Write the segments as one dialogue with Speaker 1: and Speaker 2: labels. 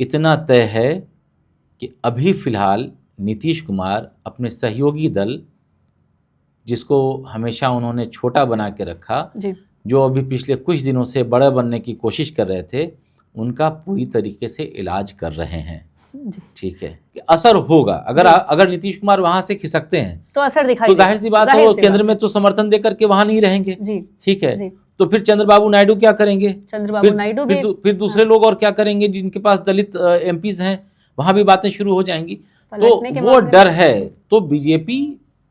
Speaker 1: इतना तय है कि अभी फ़िलहाल नीतीश कुमार अपने सहयोगी दल, जिसको हमेशा उन्होंने छोटा बना के रखा,
Speaker 2: जी।
Speaker 1: जो अभी पिछले कुछ दिनों से बड़े बनने की कोशिश कर रहे थे, उनका पूरी तरीके से इलाज कर रहे हैं।
Speaker 2: जी।
Speaker 1: ठीक है कि असर होगा। अगर नीतीश कुमार वहां से खिसकते हैं
Speaker 2: तो असर दिखाई
Speaker 1: तो जाहिर सी बात है वो केंद्र में तो समर्थन देकर के वहां नहीं रहेंगे।
Speaker 2: जी।
Speaker 1: ठीक है
Speaker 2: जी।
Speaker 1: तो फिर चंद्रबाबू नायडू क्या करेंगे?
Speaker 2: चंद्रबाबू नायडू भी
Speaker 1: फिर दूसरे लोग और क्या करेंगे जिनके पास दलित एमपीज हैं, वहां भी बातें शुरू हो जाएंगी। तो वो डर है। तो बीजेपी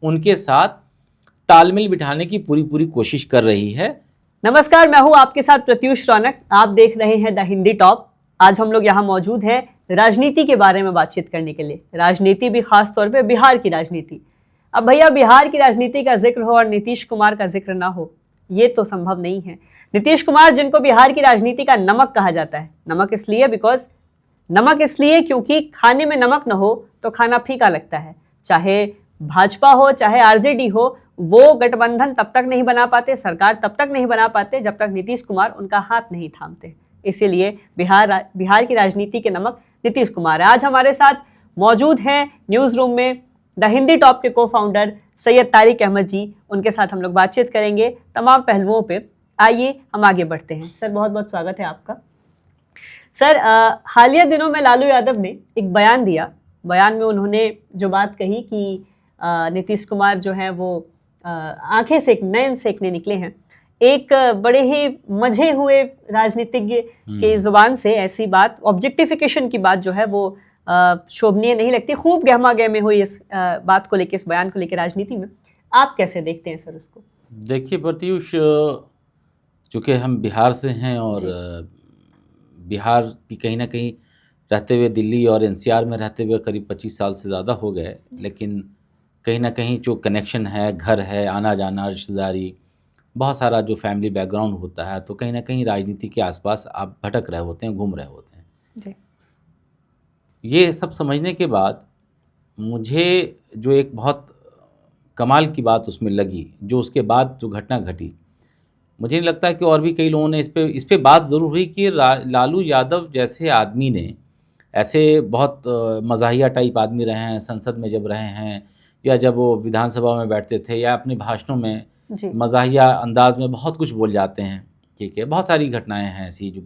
Speaker 1: उनके साथ तालमेल बिठाने की पूरी कोशिश कर रही है।
Speaker 2: नमस्कार, मैं हूं आपके साथ प्रत्युष रौनक। आप देख रहे हैं द हिंदी टॉप। आज हम लोग यहाँ मौजूद हैं राजनीति के बारे में बातचीत करने के लिए। राजनीति भी खास तौर पे बिहार की राजनीति। अब भैया बिहार की राजनीति का जिक्र हो और नीतीश कुमार का जिक्र ना हो, ये तो संभव नहीं है। नीतीश कुमार, जिनको बिहार की राजनीति का नमक कहा जाता है, नमक इसलिए क्योंकि खाने में नमक न हो तो खाना फीका लगता है। चाहे भाजपा हो चाहे आरजेडी हो, वो गठबंधन तब तक नहीं बना पाते, सरकार तब तक नहीं बना पाते जब तक नीतीश कुमार उनका हाथ नहीं थामते। इसीलिए बिहार की राजनीति के नमक नीतीश कुमार है। आज हमारे साथ मौजूद हैं न्यूज रूम में द हिंदी टॉप के को फाउंडर सैयद तारिक अहमद जी। उनके साथ हम लोग बातचीत करेंगे तमाम पहलुओं पे। आइए हम आगे बढ़ते हैं। सर, बहुत बहुत स्वागत है आपका। सर, हालिया दिनों में लालू यादव ने एक बयान दिया। बयान में उन्होंने जो बात कही कि नीतीश कुमार जो है वो नयन सेकने निकले हैं। एक बड़े ही मजे हुए राजनीतिज्ञ के जुबान से ऐसी बात, ऑब्जेक्टिफिकेशन की बात जो है वो शोभनीय नहीं लगती। खूब गहमा गहमी हुई इस बात को लेकर, इस बयान को लेकर राजनीति में। आप कैसे देखते हैं सर उसको?
Speaker 1: देखिए प्रत्युष, चूँकि हम बिहार से हैं और बिहार की कहीं ना कहीं रहते हुए दिल्ली और एनसीआर में रहते हुए करीब 25 साल से ज़्यादा हो गए, लेकिन कहीं ना कहीं जो कनेक्शन है, घर है, आना जाना, रिश्तेदारी, बहुत सारा जो फैमिली बैकग्राउंड होता है, तो कहीं ना कहीं राजनीति के आसपास आप भटक रहे होते हैं, घूम रहे होते हैं
Speaker 2: जी।
Speaker 1: ये सब समझने के बाद मुझे जो एक बहुत कमाल की बात उसमें लगी, जो उसके बाद जो घटना घटी, मुझे नहीं लगता कि और भी कई लोगों ने इस पे बात ज़रूर हुई कि लालू यादव जैसे आदमी ने, ऐसे बहुत मज़ाहिया टाइप आदमी रहे हैं, संसद में जब रहे हैं या जब वो विधानसभा में बैठते थे या अपने भाषणों में मज़ाहिया अंदाज में बहुत कुछ बोल जाते हैं। ठीक है, बहुत सारी घटनाएं हैं ऐसी, जो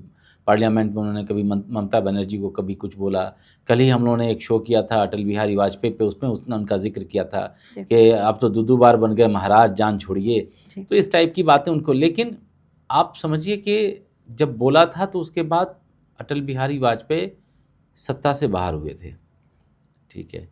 Speaker 1: पार्लियामेंट में उन्होंने कभी ममता बनर्जी को कभी कुछ बोला। कल ही हम लोगों ने एक शो किया था अटल बिहारी वाजपेयी पे, उसमें उसने उनका जिक्र किया था कि अब तो दो बार बन गए महाराज, जान छोड़िए। तो इस टाइप की बातें उनको, लेकिन आप समझिए कि जब बोला था तो उसके बाद अटल बिहारी वाजपेयी सत्ता से बाहर हुए थे। ठीक है,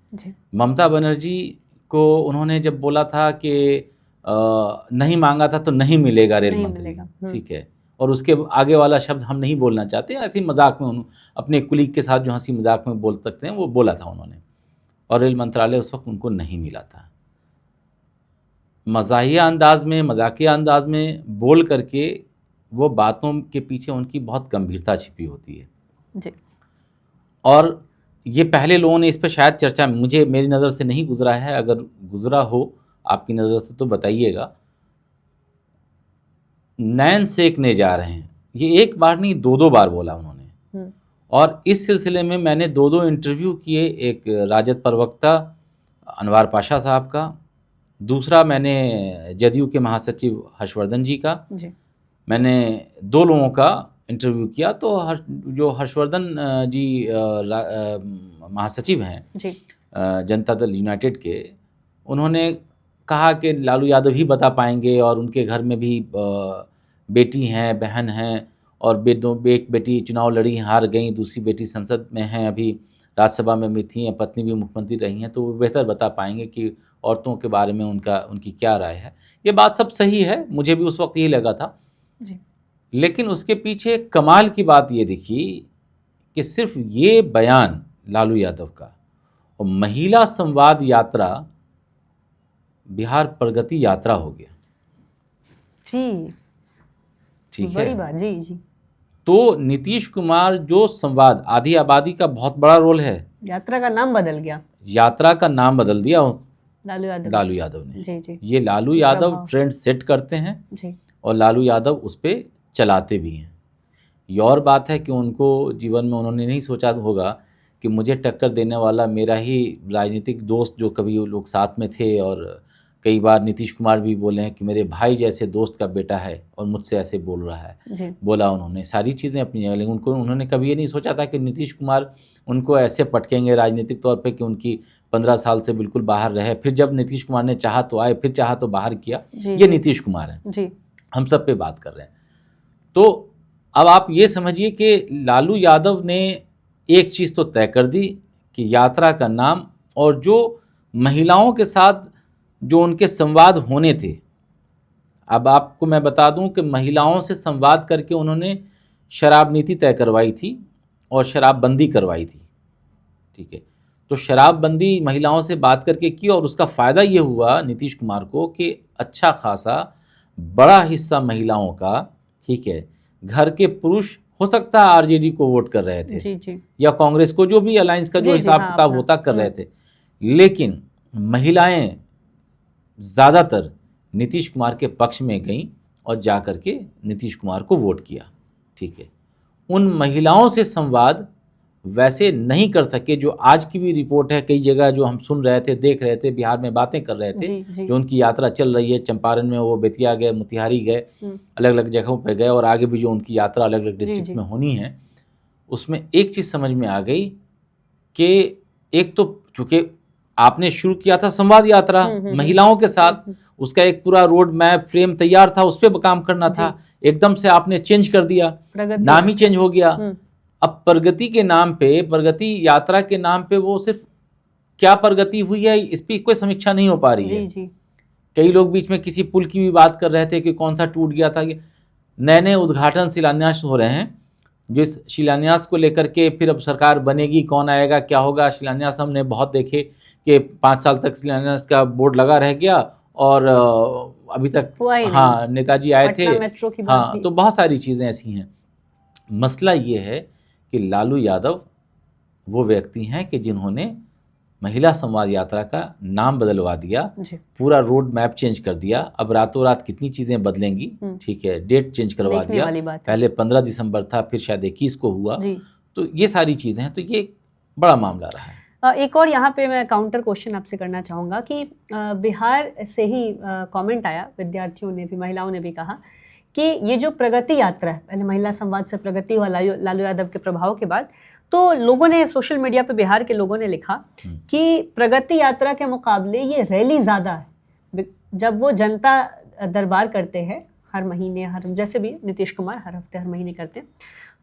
Speaker 1: ममता बनर्जी को उन्होंने जब बोला था कि नहीं मांगा था तो नहीं मिलेगा रेल मंत्री। ठीक है, और उसके आगे वाला शब्द हम नहीं बोलना चाहते, ऐसी मजाक में अपने कुलीग के साथ जो हंसी मजाक में बोल सकते हैं वो बोला था उन्होंने, और रेल मंत्रालय उस वक्त उनको नहीं मिला था। मज़ाहिया अंदाज में, मजाकिया अंदाज में बोल करके वो बातों के पीछे उनकी बहुत गंभीरता छिपी होती है
Speaker 2: जी।
Speaker 1: और ये पहले लोगों ने इस पर शायद चर्चा, मेरी नज़र से नहीं गुजरा है, अगर गुजरा हो आपकी नज़र से तो बताइएगा। नयन सेकने जा रहे हैं, ये एक बार नहीं 2 बार बोला उन्होंने। और इस सिलसिले में मैंने 2 इंटरव्यू किए, एक राजद प्रवक्ता अनवार पाशा साहब का, दूसरा मैंने जदयू के महासचिव हर्षवर्धन जी का। मैंने 2 लोगों का इंटरव्यू किया। तो जो हर्षवर्धन जी महासचिव हैं जनता दल यूनाइटेड के, उन्होंने कहा कि लालू यादव ही बता पाएंगे और उनके घर में भी बेटी हैं, बहन हैं, और एक बेटी चुनाव लड़ी, हार गई, दूसरी बेटी संसद में हैं, अभी राज्यसभा में भी थी, पत्नी भी मुख्यमंत्री रही हैं, तो वो बेहतर बता पाएंगे कि औरतों के बारे में उनकी क्या राय है। ये बात सब सही है, मुझे भी उस वक्त यही लगा था जी। लेकिन उसके पीछे कमाल की बात ये दिखी कि सिर्फ ये बयान लालू यादव का और महिला संवाद यात्रा बिहार प्रगति यात्रा हो गया
Speaker 2: जी।
Speaker 1: ठीक
Speaker 2: बड़ी बात जी।
Speaker 1: तो नीतीश कुमार जो संवाद, आधी आबादी का बहुत बड़ा रोल है,
Speaker 2: यात्रा का नाम बदल गया,
Speaker 1: यात्रा का नाम बदल दिया
Speaker 2: लालू यादव ने
Speaker 1: जी। ये लालू यादव ट्रेंड सेट करते हैं जी। और लालू यादव उस पर चलाते भी हैं। ये और बात है कि उनको जीवन में उन्होंने नहीं सोचा होगा कि मुझे टक्कर देने वाला मेरा ही राजनीतिक दोस्त, जो कभी वो लोग साथ में थे, और कई बार नीतीश कुमार भी बोले हैं कि मेरे भाई जैसे दोस्त का बेटा है और मुझसे ऐसे बोल रहा है,
Speaker 2: जी
Speaker 1: बोला उन्होंने सारी चीज़ें अपनी जगह। लेकिन उन्होंने कभी ये नहीं सोचा था कि नीतीश कुमार उनको ऐसे पटकेंगे राजनीतिक तौर पे कि उनकी 15 साल से बिल्कुल बाहर रहे। फिर जब नीतीश कुमार ने चाहा तो आए, फिर चाहा तो बाहर किया।
Speaker 2: जी
Speaker 1: ये
Speaker 2: जी
Speaker 1: नीतीश कुमार है,
Speaker 2: जी
Speaker 1: हम सब पे बात कर रहे हैं। तो अब आप ये समझिए कि लालू यादव ने एक चीज़ तो तय कर दी कि यात्रा का नाम और जो महिलाओं के साथ जो उनके संवाद होने थे। अब आपको मैं बता दूं कि महिलाओं से संवाद करके उन्होंने शराब नीति तय करवाई थी और शराबबंदी करवाई थी, ठीक है। तो शराबबंदी महिलाओं से बात करके की और उसका फ़ायदा ये हुआ नीतीश कुमार को कि अच्छा खासा बड़ा हिस्सा महिलाओं का, ठीक है, घर के पुरुष हो सकता है आरजेडी को वोट कर रहे थे
Speaker 2: जी जी
Speaker 1: या कांग्रेस को, जो भी अलायंस का जो
Speaker 2: जी,
Speaker 1: हिसाब
Speaker 2: हाँ,
Speaker 1: किताब
Speaker 2: अपना।
Speaker 1: होता कर रहे थे, लेकिन महिलाएं ज़्यादातर नीतीश कुमार के पक्ष में गईं और जा कर के नीतीश कुमार को वोट किया, ठीक है। उन महिलाओं से संवाद वैसे नहीं कर सके जो आज की भी रिपोर्ट है, कई जगह जो हम सुन रहे थे, देख रहे थे, बिहार में बातें कर रहे थे,
Speaker 2: जी जी
Speaker 1: जो उनकी यात्रा चल रही है, चंपारण में वो बेतिया गए, मोतिहारी गए, अलग अलग जगहों पर गए, और आगे भी जो उनकी यात्रा अलग अलग डिस्ट्रिक्ट्स
Speaker 2: जी।
Speaker 1: में होनी है, उसमें एक चीज़ समझ में आ गई कि एक तो चूँकि आपने शुरू किया था संवाद यात्रा महिलाओं के साथ, उसका एक पूरा रोड मैप फ्रेम तैयार था, उस पर काम करना था, एकदम से आपने चेंज कर दिया, नाम ही चेंज हो गया। अब प्रगति के नाम पे, प्रगति यात्रा के नाम पे वो सिर्फ क्या प्रगति हुई है इस पर कोई समीक्षा नहीं हो पा रही है।
Speaker 2: जी।
Speaker 1: कई लोग बीच में किसी पुल की भी बात कर रहे थे कि कौन सा टूट गया था। नए नए उद्घाटन शिलान्यास हो रहे हैं, जिस शिलान्यास को लेकर के फिर अब सरकार बनेगी, कौन आएगा, क्या होगा। शिलान्यास हमने बहुत देखे कि 5 साल तक शिलान्यास का बोर्ड लगा रह गया और अभी तक, हाँ, नेताजी आए थे, हाँ, तो बहुत सारी चीज़ें ऐसी हैं। मसला ये है कि लालू यादव वो व्यक्ति हैं कि जिन्होंने महिला संवाद यात्रा का नाम बदलवा दिया, पूरा रोड मैप चेंज कर दिया। अब रातों रात कितनी चीज़ें बदलेंगी, ठीक है, डेट चेंज करवा दिया, पहले 15 दिसंबर था, फिर शायद 21 को हुआ। तो ये सारी चीज़ें हैं, तो ये बड़ा मामला रहा है।
Speaker 2: एक और यहाँ पे मैं काउंटर क्वेश्चन आपसे करना चाहूँगा कि बिहार से ही कमेंट आया, विद्यार्थियों ने भी, महिलाओं ने भी कहा कि ये जो प्रगति यात्रा है, पहले महिला संवाद से प्रगति हुआ लालू यादव के प्रभाव के बाद, तो लोगों ने सोशल मीडिया पे, बिहार के लोगों ने लिखा कि प्रगति यात्रा के मुकाबले ये रैली ज़्यादा है। जब वो जनता दरबार करते हैं हर महीने, जैसे भी नीतीश कुमार हर हफ्ते हर महीने करते हैं,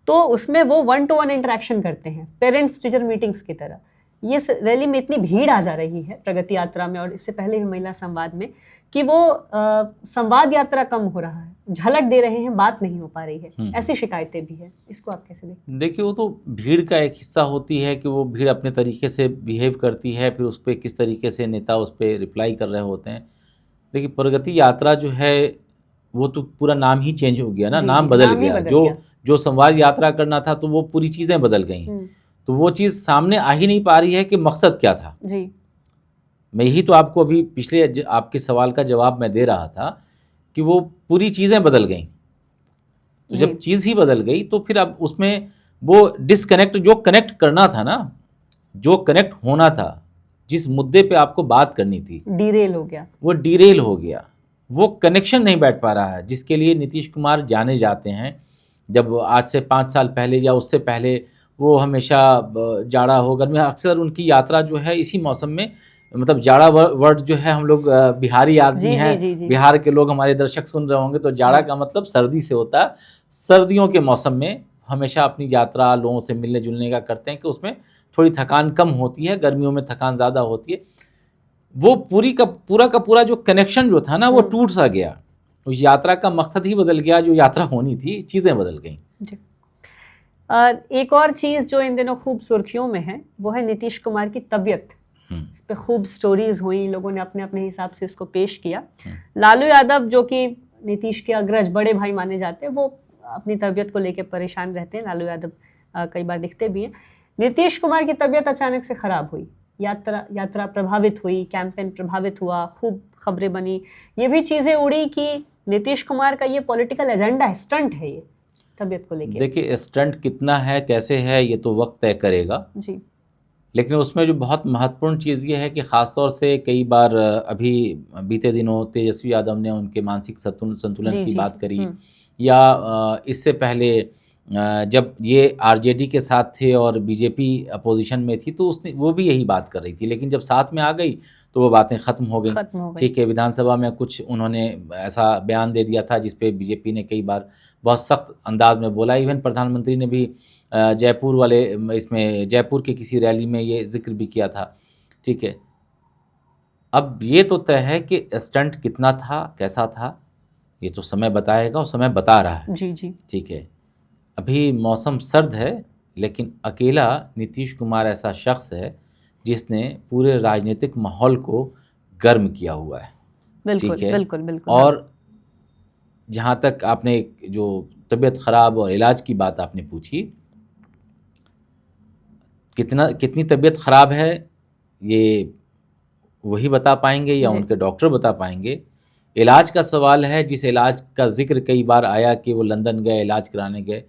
Speaker 2: तो उसमें वो 1-to-1 इंटरेक्शन करते हैं, पेरेंट्स टीचर मीटिंग्स की तरह। ये रैली में इतनी भीड़ आ जा रही है प्रगति यात्रा में और इससे पहले भी महिला संवाद में, कि वो संवाद यात्रा कम हो रहा है, झलक दे रहे हैं, बात नहीं हो पा रही है, ऐसी शिकायतें भी है। इसको आप कैसे देखते?
Speaker 1: देखिए, वो तो भीड़ का एक हिस्सा होती है कि वो भीड़ अपने तरीके से बिहेव करती है, फिर उस पर किस तरीके से नेता उस पर रिप्लाई कर रहे होते हैं। देखिए, प्रगति यात्रा जो है वो तो पूरा नाम ही चेंज हो गया ना, नाम बदल गया। जो संवाद यात्रा करना था तो वो पूरी चीज़ें बदल गई, तो वो चीज़ सामने आ ही नहीं पा रही है कि मकसद क्या था जी। मैं यही तो आपको अभी पिछले आपके सवाल का जवाब मैं दे रहा था कि वो पूरी चीज़ें बदल गई। तो जब चीज़ ही बदल गई तो फिर अब उसमें वो डिसकनेक्ट, जो कनेक्ट करना था ना, जो कनेक्ट होना था, जिस मुद्दे पे आपको बात करनी थी,
Speaker 2: डीरेल हो गया,
Speaker 1: वो डीरेल हो गया, वो कनेक्शन नहीं बैठ पा रहा है, जिसके लिए नीतीश कुमार जाने जाते हैं। जब आज से 5 साल पहले या उससे पहले वो हमेशा जाड़ा हो, गर्मी, अक्सर उनकी यात्रा जो है इसी मौसम में, मतलब जाड़ा वर्ड जो है, हम लोग बिहारी आदमी हैं, बिहार के लोग हमारे दर्शक सुन रहे होंगे, तो जाड़ा का मतलब सर्दी से होता है। सर्दियों के मौसम में हमेशा अपनी यात्रा लोगों से मिलने जुलने का करते हैं कि उसमें थोड़ी थकान कम होती है, गर्मियों में थकान ज़्यादा होती है। वो पूरा का पूरा जो कनेक्शन जो था ना, वो टूट सा गया, उस यात्रा का मकसद ही बदल गया, जो यात्रा होनी थी, चीज़ें बदल गई।
Speaker 2: एक और चीज़ जो इन दिनों खूब सुर्खियों में है वो है नीतीश कुमार की तबीयत। इस पे खूब स्टोरीज हुई, लोगों ने अपने अपने हिसाब से इसको पेश किया। लालू यादव जो कि नीतीश के अग्रज बड़े भाई माने जाते हैं, वो अपनी तबीयत को लेकर परेशान रहते हैं। लालू यादव कई बार दिखते भी हैं। नीतीश कुमार की तबीयत अचानक से ख़राब हुई, यात्रा प्रभावित हुई, कैंपेन प्रभावित हुआ, खूब खबरें बनी, ये भी चीज़ें उड़ी कि नीतीश कुमार का ये पॉलिटिकल एजेंडा है, स्टंट है ये। तबीयत को लेके?
Speaker 1: देखिए, स्टंट कितना है, कैसे है, ये तो वक्त तय करेगा
Speaker 2: जी।
Speaker 1: लेकिन उसमें जो बहुत महत्वपूर्ण चीज़ ये है कि ख़ास तौर से कई बार अभी बीते दिनों तेजस्वी यादव ने उनके मानसिक संतुलन
Speaker 2: जी
Speaker 1: की
Speaker 2: जी।
Speaker 1: बात करी, या इससे पहले जब ये आरजेडी के साथ थे और बीजेपी अपोजिशन में थी तो उसने वो भी यही बात कर रही थी, लेकिन जब साथ में आ गई तो वो बातें ख़त्म हो गई। ठीक है, विधानसभा में कुछ उन्होंने ऐसा बयान दे दिया था जिस पे बीजेपी ने कई बार बहुत सख्त अंदाज में बोला। इवन प्रधानमंत्री ने भी जयपुर वाले इसमें जयपुर के किसी रैली में ये जिक्र भी किया था। ठीक है, अब ये तो तय है कि स्टंट कितना था, कैसा था, ये तो समय बताएगा और समय बता रहा है।
Speaker 2: जी जी।
Speaker 1: ठीक है, अभी मौसम सर्द है लेकिन अकेला नीतीश कुमार ऐसा शख्स है जिसने पूरे राजनीतिक माहौल को गर्म किया हुआ है।
Speaker 2: बिल्कुल,
Speaker 1: ठीक है,
Speaker 2: बिल्कुल बिल्कुल।
Speaker 1: और जहाँ तक आपने जो तबीयत ख़राब और इलाज की बात आपने पूछी, कितनी तबीयत ख़राब है ये वही बता पाएंगे या उनके डॉक्टर बता पाएंगे। इलाज का सवाल है, जिस इलाज का जिक्र कई बार आया कि वो लंदन गए इलाज कराने गए,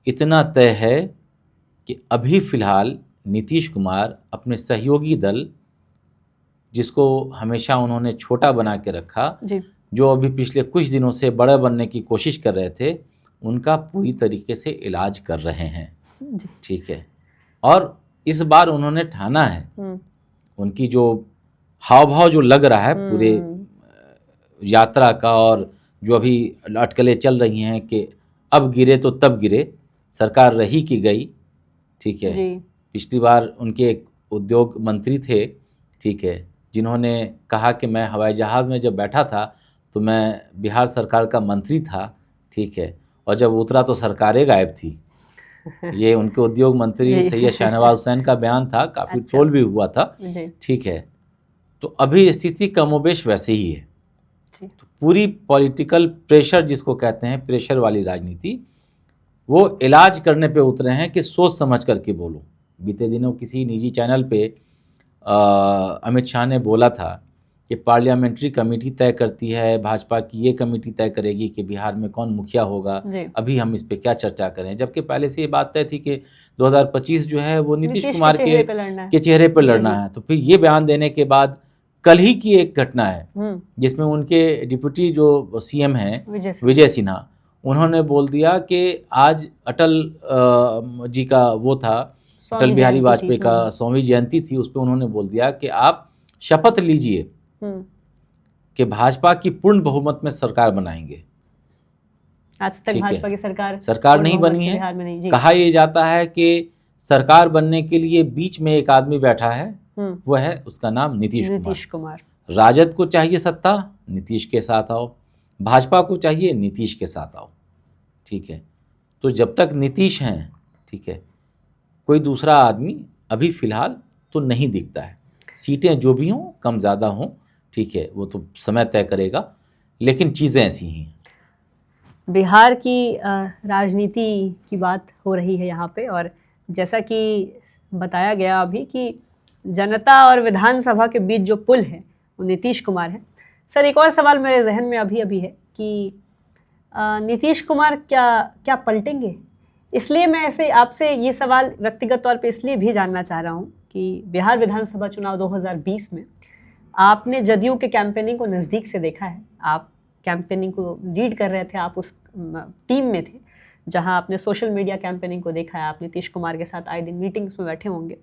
Speaker 1: इतना तय है कि अभी फ़िलहाल नीतीश कुमार अपने सहयोगी दल, जिसको हमेशा उन्होंने छोटा बना के रखा, जो अभी पिछले कुछ दिनों से बड़े बनने की कोशिश कर रहे थे, उनका पूरी तरीके से इलाज कर रहे हैं। ठीक है, और इस बार उन्होंने ठाना है, उनकी जो हाव भाव जो लग रहा है पूरे यात्रा का, और जो अभी अटकलें चल रही हैं कि अब गिरे तो तब गिरे, सरकार रही कि गई। ठीक है, पिछली बार उनके एक उद्योग मंत्री थे, ठीक है, जिन्होंने कहा कि मैं हवाई जहाज़ में जब बैठा था तो मैं बिहार सरकार का मंत्री था। ठीक है, और जब उतरा तो सरकारें गायब थी। ये उनके उद्योग मंत्री सैयद शाहनवाज हुसैन का बयान था, काफ़ी ट्रोल भी हुआ था। ठीक है, तो अभी स्थिति कमोबेश वैसे ही है। तो पूरी पॉलिटिकल प्रेशर जिसको कहते हैं, प्रेशर वाली राजनीति, वो इलाज करने पे उतरे हैं कि सोच समझ करके बोलो। बीते दिनों किसी निजी चैनल पे अमित शाह ने बोला था कि पार्लियामेंट्री कमेटी तय करती है, भाजपा की ये कमेटी तय करेगी कि बिहार में कौन मुखिया होगा, अभी हम इस पे क्या चर्चा करें, जबकि पहले से ये बात तय थी कि 2025 जो है वो नीतीश कुमार के चेहरे पर लड़ना है। तो फिर ये बयान देने के बाद कल ही की एक घटना है जिसमें उनके डिप्टी जो सीएम हैं विजय सिन्हा, उन्होंने बोल दिया कि आज अटल जी का वो था, अटल बिहारी वाजपेयी का 100वीं जयंती थी, उस पर उन्होंने बोल दिया कि आप शपथ लीजिए कि भाजपा की पूर्ण बहुमत में सरकार बनाएंगे।
Speaker 2: आज तक भाजपा की
Speaker 1: सरकार नहीं बनी है। कहा यह जाता है कि सरकार बनने के लिए बीच में एक आदमी बैठा है, वो है, उसका नाम नीतीश कुमार। राजद को चाहिए सत्ता, नीतीश के साथ आओ, भाजपा को चाहिए नीतीश के साथ आओ। ठीक है, तो जब तक नीतीश हैं, ठीक है, कोई दूसरा आदमी अभी फ़िलहाल तो नहीं दिखता है। सीटें जो भी हों, कम ज़्यादा हों, ठीक है, वो तो समय तय करेगा, लेकिन चीज़ें ऐसी हैं।
Speaker 2: बिहार की राजनीति की बात हो रही है यहाँ पे, और जैसा कि बताया गया अभी कि जनता और विधानसभा के बीच जो पुल है वो नीतीश कुमार है। सर, एक और सवाल मेरे जहन में अभी है कि नीतीश कुमार क्या पलटेंगे? इसलिए मैं ऐसे आपसे ये सवाल व्यक्तिगत तौर पे इसलिए भी जानना चाह रहा हूँ कि बिहार विधानसभा चुनाव 2020 में आपने जदयू के कैंपेनिंग को नज़दीक से देखा है, आप कैंपेनिंग को लीड कर रहे थे, आप उस टीम में थे जहां आपने सोशल मीडिया कैंपेनिंग को देखा है, आप नीतीश कुमार के साथ आए दिन मीटिंग्स में बैठे होंगे,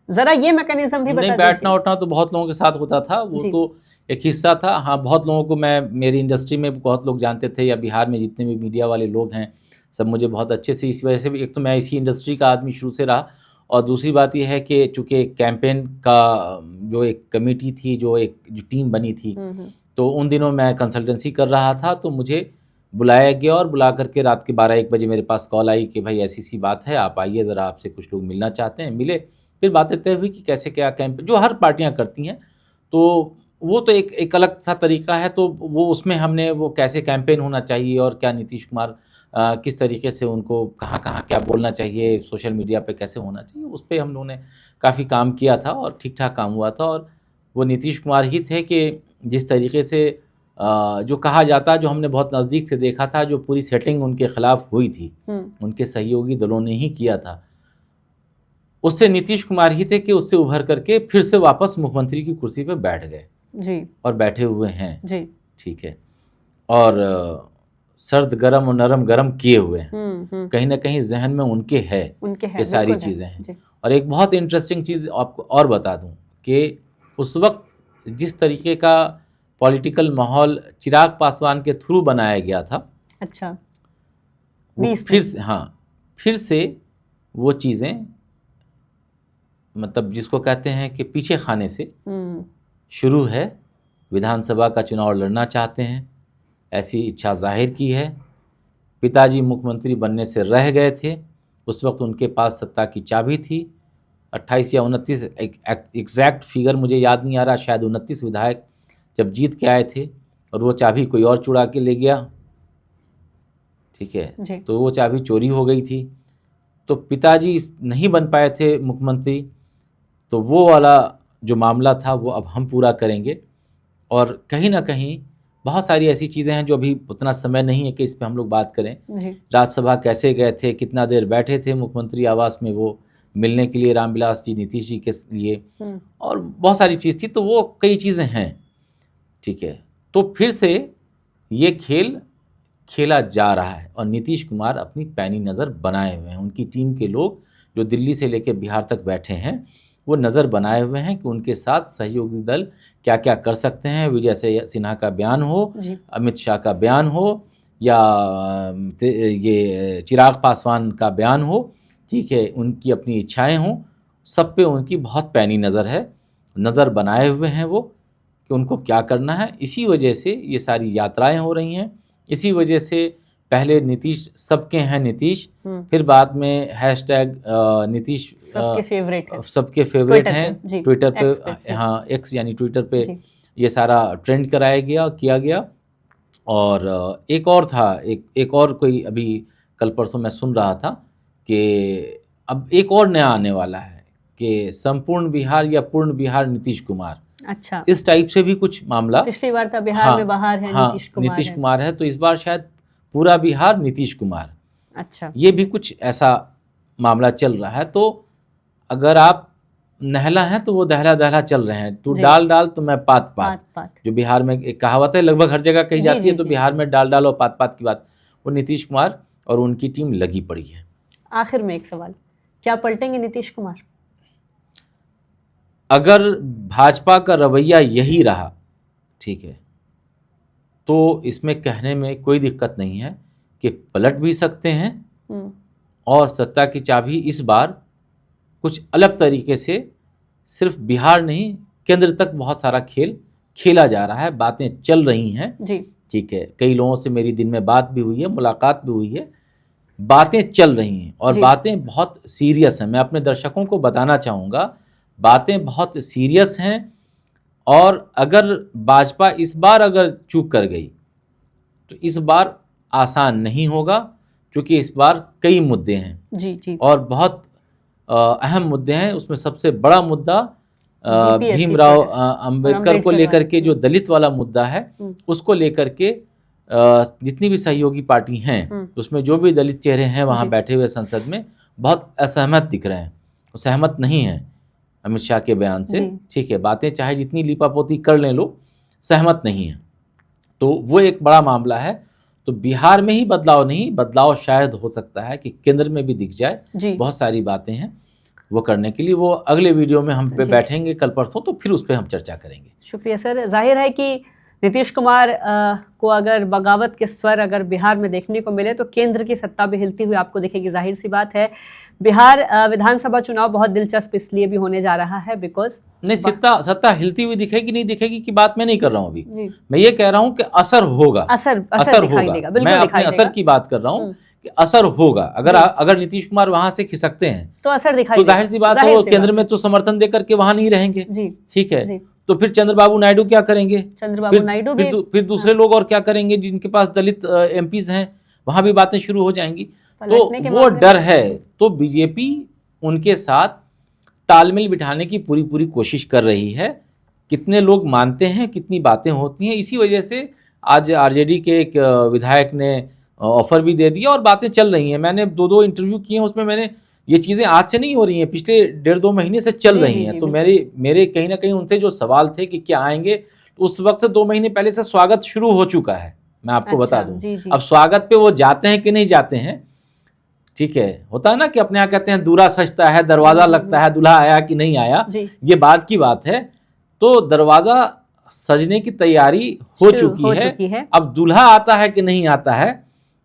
Speaker 2: ज़रा ये मैकेनिज्म भी बता दीजिए।
Speaker 1: बैठना उठना तो बहुत लोगों के साथ होता था, वो तो एक हिस्सा था। हाँ, बहुत लोगों को मेरी इंडस्ट्री में बहुत लोग जानते थे, या बिहार में जितने भी मीडिया वाले लोग हैं सब मुझे बहुत अच्छे से, इस वजह से भी एक तो मैं इसी इंडस्ट्री का आदमी शुरू से रहा, और दूसरी बात यह है कि चूँकि कैंपेन का जो एक कमेटी थी, जो टीम बनी थी, तो उन दिनों मैं कंसल्टेंसी कर रहा था, तो मुझे बुलाया गया और बुला करके रात के 12-1 बजे मेरे पास कॉल आई कि भाई ऐसी सी बात है, आप आइए ज़रा, आपसे कुछ लोग मिलना चाहते हैं। मिले, फिर बातें तय हुई कि कैसे क्या कैंपेन, जो हर पार्टियां करती हैं, तो वो तो एक अलग सा तरीका है, तो वो उसमें हमने वो कैसे कैंपेन होना चाहिए और क्या नीतीश कुमार किस तरीके से उनको कहाँ क्या बोलना चाहिए, सोशल मीडिया पे कैसे होना चाहिए, उस पर हम लोगों ने काफ़ी काम किया था और ठीक ठाक काम हुआ था। और वो नीतीश कुमार ही थे कि जिस तरीके से जो कहा जाता, जो हमने बहुत नज़दीक से देखा था, जो पूरी सेटिंग उनके खिलाफ हुई थी, उनके सहयोगी दलों ने ही किया था, उससे नीतीश कुमार ही थे कि उससे उभर करके फिर से वापस मुख्यमंत्री की कुर्सी पे बैठ गए
Speaker 2: जी
Speaker 1: और बैठे हुए हैं
Speaker 2: जी।
Speaker 1: ठीक है। और सर्द गरम और नरम गरम किए हुए हैं, कहीं ना कहीं जहन में उनके है ये सारी चीज़ें हैं। और एक बहुत इंटरेस्टिंग चीज़ आपको और बता दूं कि उस वक्त जिस तरीके का पॉलिटिकल माहौल चिराग पासवान के थ्रू बनाया गया था,
Speaker 2: अच्छा,
Speaker 1: वो फिर से वो चीज़ें, मतलब जिसको कहते हैं कि पीछे खाने से शुरू है। विधानसभा का चुनाव लड़ना चाहते हैं, ऐसी इच्छा जाहिर की है। पिताजी मुख्यमंत्री बनने से रह गए थे, उस वक्त उनके पास सत्ता की चाबी थी। 28 या 29 एग्जैक्ट फिगर मुझे याद नहीं आ रहा, शायद 29 विधायक जब जीत के आए थे और वो चाबी कोई और चुरा के ले गया, ठीक है, तो वो चाबी चोरी हो गई थी। तो पिताजी नहीं बन पाए थे मुख्यमंत्री, तो वो वाला जो मामला था वो अब हम पूरा करेंगे। और कहीं ना कहीं बहुत सारी ऐसी चीज़ें हैं जो अभी उतना समय नहीं है कि इस पर हम लोग बात करें। राज्यसभा कैसे गए थे, कितना देर बैठे थे मुख्यमंत्री आवास में वो मिलने के लिए, रामविलास जी नीतीश जी के लिए, और बहुत सारी चीज़ थी, तो वो कई चीज़ें हैं, ठीक है। तो फिर से ये खेल खेला जा रहा है और नीतीश कुमार अपनी पैनी नज़र बनाए हुए हैं। उनकी टीम के लोग जो दिल्ली से लेकर बिहार तक बैठे हैं, वो नज़र बनाए हुए हैं कि उनके साथ सहयोगी दल क्या क्या कर सकते हैं। विजय सिन्हा का बयान हो, अमित शाह का बयान हो, या ये चिराग पासवान का बयान हो, ठीक है, उनकी अपनी इच्छाएं हों, सब पे उनकी बहुत पैनी नज़र है, नज़र बनाए हुए हैं वो कि उनको क्या करना है। इसी वजह से ये सारी यात्राएं हो रही हैं। इसी वजह से पहले नीतीश सबके हैं नीतीश, फिर बाद में हैशटैग नीतीश सबके फेवरेट हैं ट्विटर पे, हाँ एक्स यानी ट्विटर पे ये सारा ट्रेंड कराया गया, किया गया। और एक और था, एक और कोई अभी कल परसों मैं सुन रहा था कि अब एक और नया आने वाला है कि संपूर्ण बिहार या पूर्ण बिहार नीतीश कुमार।
Speaker 2: अच्छा,
Speaker 1: इस टाइप से भी कुछ मामला,
Speaker 2: पिछली बार था बिहार में बाहर है,
Speaker 1: नीतीश कुमार है, तो इस बार शायद पूरा बिहार नीतीश कुमार।
Speaker 2: अच्छा, ये
Speaker 1: भी कुछ ऐसा मामला चल रहा है। तो अगर आप नहला हैं तो वो दहला दहला चल रहे हैं, तू डाल डाल तो मैं पात पात, जो बिहार में एक कहावत है, लगभग हर जगह कही जाती है, तो बिहार में डाल डाल और पात पात की बात, वो नीतीश कुमार और उनकी टीम लगी पड़ी है।
Speaker 2: आखिर में एक सवाल, क्या पलटेंगे नीतीश कुमार?
Speaker 1: अगर भाजपा का रवैया यही रहा, ठीक है, तो इसमें कहने में कोई दिक्कत नहीं है कि पलट भी सकते हैं। और सत्ता की चाबी इस बार कुछ अलग तरीके से सिर्फ बिहार नहीं, केंद्र तक बहुत सारा खेल खेला जा रहा है, बातें चल रही हैं
Speaker 2: जी,
Speaker 1: ठीक है। कई लोगों से मेरी दिन में बात भी हुई है, मुलाकात भी हुई है, बातें चल रही हैं और बातें बहुत सीरियस हैं। मैं अपने दर्शकों को बताना चाहूँगा, बातें बहुत सीरियस हैं। और अगर भाजपा इस बार अगर चूक कर गई तो इस बार आसान नहीं होगा, क्योंकि इस बार कई मुद्दे हैं
Speaker 2: जी।
Speaker 1: और बहुत अहम मुद्दे हैं। उसमें सबसे बड़ा मुद्दा भीमराव अंबेडकर को लेकर के जो दलित वाला मुद्दा है, उसको लेकर के जितनी भी सहयोगी पार्टी हैं, उसमें जो भी दलित चेहरे हैं वहाँ बैठे हुए संसद में, बहुत असहमत दिख रहे हैं, सहमत नहीं हैं अमित शाह के बयान से, ठीक है। बातें चाहे जितनी लिपापोती कर लें लोग, सहमत नहीं है। तो वो एक बड़ा मामला है। तो बिहार में ही बदलाव नहीं, बदलाव शायद हो सकता है कि केंद्र में भी दिख जाए। बहुत सारी बातें हैं वो करने के लिए। वो अगले वीडियो में हम पे बैठेंगे कल परसों, तो फिर उस पर हम चर्चा करेंगे।
Speaker 2: शुक्रिया सर। जाहिर है कि नीतीश कुमार को अगर बगावत के स्वर अगर बिहार में देखने को मिले तो केंद्र की सत्ता भी हिलती हुई आपको दिखेगी। जाहिर सी बात है, बिहार विधानसभा चुनाव बहुत दिलचस्प इसलिए भी होने जा रहा है बिकॉज
Speaker 1: नहीं, सत्ता हिलती हुई दिखेगी नहीं दिखेगी की बात मैं नहीं कर रहा हूँ अभी। मैं ये कह रहा हूँ कि असर होगा, असर होगा। मैं अपने असर की बात कर रहा हूँ कि असर होगा। अगर नीतीश कुमार वहां से खिसकते हैं
Speaker 2: तो असर दिखाई,
Speaker 1: तो जाहिर सी बात है वो केंद्र में तो समर्थन देकर के वहां नहीं रहेंगे, ठीक है। तो फिर चंद्रबाबू नायडू क्या करेंगे?
Speaker 2: चंद्रबाबू नायडू
Speaker 1: फिर दूसरे लोग और क्या करेंगे जिनके पास दलित एमपीज हैं, वहां भी बातें शुरू हो जाएंगी। तो वो डर है। तो बीजेपी उनके साथ तालमेल बिठाने की पूरी कोशिश कर रही है। कितने लोग मानते हैं, कितनी बातें होती हैं, इसी वजह से आज आरजेडी के एक विधायक ने ऑफर भी दे दिया और बातें चल रही हैं। मैंने 2 इंटरव्यू किए हैं, उसमें मैंने ये चीज़ें आज से नहीं हो रही हैं, पिछले 1.5-2 महीने से चल रही हैं। तो मेरे कहीं ना कहीं उनसे जो सवाल थे कि क्या आएंगे, तो उस वक्त से 2 महीने पहले से स्वागत शुरू हो चुका है, मैं आपको बता दूं। अब स्वागत पे वो जाते हैं कि नहीं जाते हैं, ठीक है, होता है ना कि अपने यहाँ कहते हैं दूरा सजता है, दरवाजा लगता है, दूल्हा आया कि नहीं आया, ये बात की बात है। तो दरवाजा सजने की तैयारी हो चुकी है। अब दूल्हा आता है कि नहीं आता है,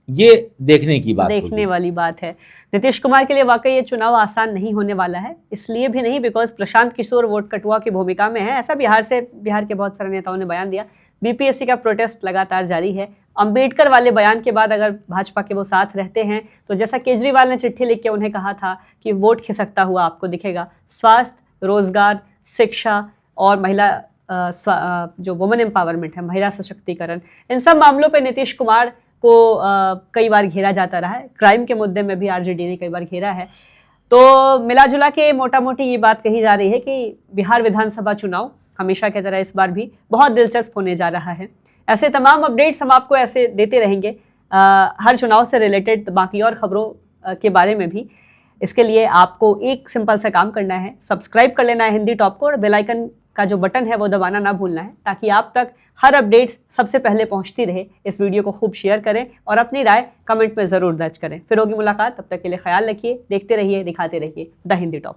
Speaker 1: ये देखने की बात,
Speaker 2: देखने वाली बात है। नीतीश कुमार के लिए वाकई ये चुनाव आसान नहीं होने वाला है, इसलिए भी नहीं बिकॉज प्रशांत किशोर वोट कटुआ की भूमिका में है। ऐसा बिहार के बहुत सारे नेताओं ने बयान दिया। बीपीएससी का प्रोटेस्ट लगातार जारी है। अंबेडकर वाले बयान के बाद अगर भाजपा के वो साथ रहते हैं तो जैसा केजरीवाल ने चिट्ठी लिख के उन्हें कहा था कि वोट खिसकता हुआ आपको दिखेगा। स्वास्थ्य, रोजगार, शिक्षा और महिला जो वुमेन एम्पावरमेंट है, महिला सशक्तिकरण, इन सब मामलों पे नीतीश कुमार को कई बार घेरा जाता रहा है। क्राइम के मुद्दे में भी आरजेडी ने कई बार घेरा है। तो मिला जुला के मोटा मोटी ये बात कही जा रही है कि बिहार विधानसभा चुनाव हमेशा की तरह इस बार भी बहुत दिलचस्प होने जा रहा है। ऐसे तमाम अपडेट्स हम आपको ऐसे देते रहेंगे, हर चुनाव से रिलेटेड बाकी और खबरों के बारे में भी। इसके लिए आपको एक सिंपल सा काम करना है, सब्सक्राइब कर लेना है हिंदी टॉप को और बेल आइकन का जो बटन है वो दबाना ना भूलना है, ताकि आप तक हर अपडेट्स सबसे पहले पहुंचती रहे। इस वीडियो को खूब शेयर करें और अपनी राय कमेंट में ज़रूर दर्ज करें। फिर होगी मुलाकात, तब तक के लिए ख्याल रखिए, देखते रहिए, दिखाते रहिए द हिंदी टॉप।